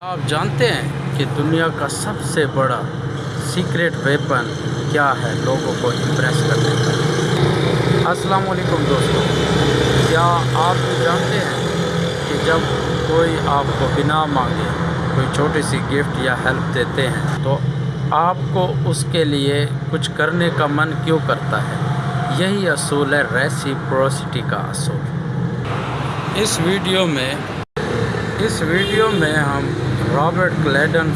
آپ جانتے ہیں کہ دنیا کا سب سے بڑا سیکریٹ ویپن کیا ہے لوگوں کو امپریس کرنے کا؟ السلام علیکم دوستوں، کیا آپ بھی جانتے ہیں کہ جب کوئی آپ کو بنا مانگے کوئی چھوٹی سی گفٹ یا ہیلپ دیتے ہیں تو آپ کو اس کے لیے کچھ کرنے کا من کیوں کرتا ہے؟ یہی اصول ہے ریسیپروسٹی کا اصول۔ اس ویڈیو میں ہم رابرٹ کلیڈن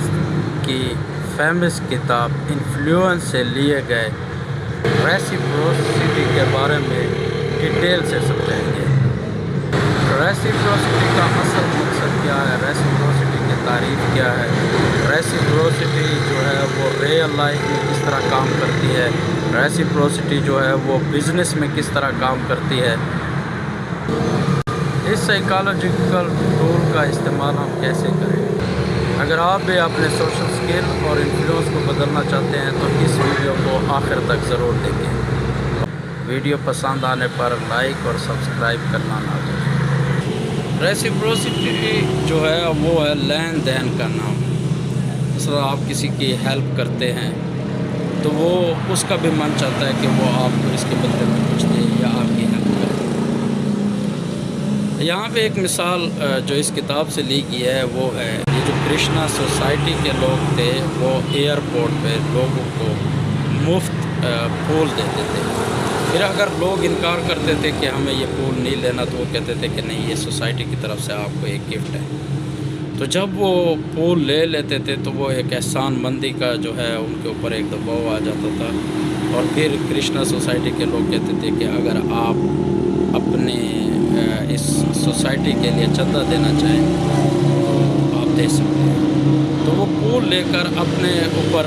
کی فیمس کتاب انفلوئنس سے لیے گئے ریسیپروسٹی کے بارے میں ڈیٹیل سے سمجھیں گے۔ ریسیپروسٹی کا اصل مقصد کیا ہے، ریسیپروسٹی کی تعریف کیا ہے، ریسیپروسٹی جو ہے وہ ریئل لائف میں کس طرح کام کرتی ہے، ریسیپروسٹی جو ہے وہ بزنس میں کس طرح کام کرتی ہے، اس سائیکالوجیکل ٹول کا استعمال ہم کیسے کریں۔ اگر آپ بھی اپنے سوشل سکل اور انفلوئنس کو بدلنا چاہتے ہیں تو اس ویڈیو کو آخر تک ضرور دیکھیں۔ ویڈیو پسند آنے پر لائک اور سبسکرائب کرنا نہ بھولیں۔ ریسیپروسٹی جو ہے وہ ہے لین دین کا نام۔ مثلا آپ کسی کی ہیلپ کرتے ہیں تو وہ اس کا بھی من چاہتا ہے کہ وہ آپ کو اس کے بدلے میں کچھ دے یا آپ کی ہیلپ کرے۔ یہاں پہ ایک مثال جو اس کتاب سے لی گئی ہے وہ ہے یہ جو کرشنا سوسائٹی کے لوگ تھے، وہ ایئرپورٹ پہ لوگوں کو مفت پھول دیتے تھے۔ پھر اگر لوگ انکار کرتے تھے کہ ہمیں یہ پھول نہیں لینا تو وہ کہتے تھے کہ نہیں، یہ سوسائٹی کی طرف سے آپ کو ایک گفٹ ہے۔ تو جب وہ پھول لے لیتے تھے تو وہ ایک احسان مندی کا جو ہے ان کے اوپر ایک دباؤ آ جاتا تھا، اور پھر کرشنا سوسائٹی کے لوگ کہتے تھے کہ اگر آپ اپنے اس سوسائٹی کے لیے چندہ دینا چاہیں تو آپ دے سکتے ہیں۔ تو وہ پھول لے کر اپنے اوپر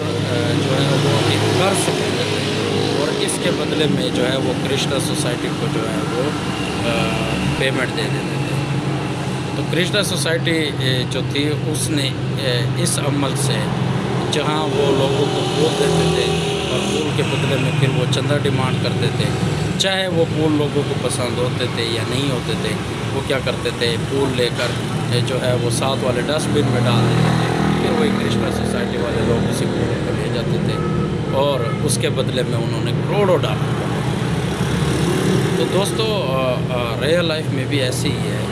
جو ہے وہ ایک قرض لیتے تھے، اور اس کے بدلے میں جو ہے وہ کرشنا سوسائٹی کو جو ہے وہ پیمنٹ دے دیتے تھے۔ تو کرشنا سوسائٹی جو تھی اس نے اس عمل سے، جہاں وہ لوگوں کو پھول دیتے تھے اور پھول کے بدلے میں پھر وہ چندہ ڈیمانڈ کرتے تھے، چاہے وہ پھول لوگوں کو پسند ہوتے تھے یا نہیں ہوتے تھے، وہ کیا کرتے تھے، پھول لے کر جو ہے وہ ساتھ والے ڈسٹ بن میں ڈال دیتے تھے۔ پھر وہی کرشنا سوسائٹی والے لوگ اسی پھولوں کو لے جاتے تھے اور اس کے بدلے میں انہوں نے کروڑوں ڈالر۔ تو دوستو ریئل لائف میں بھی ایسی ہی ہے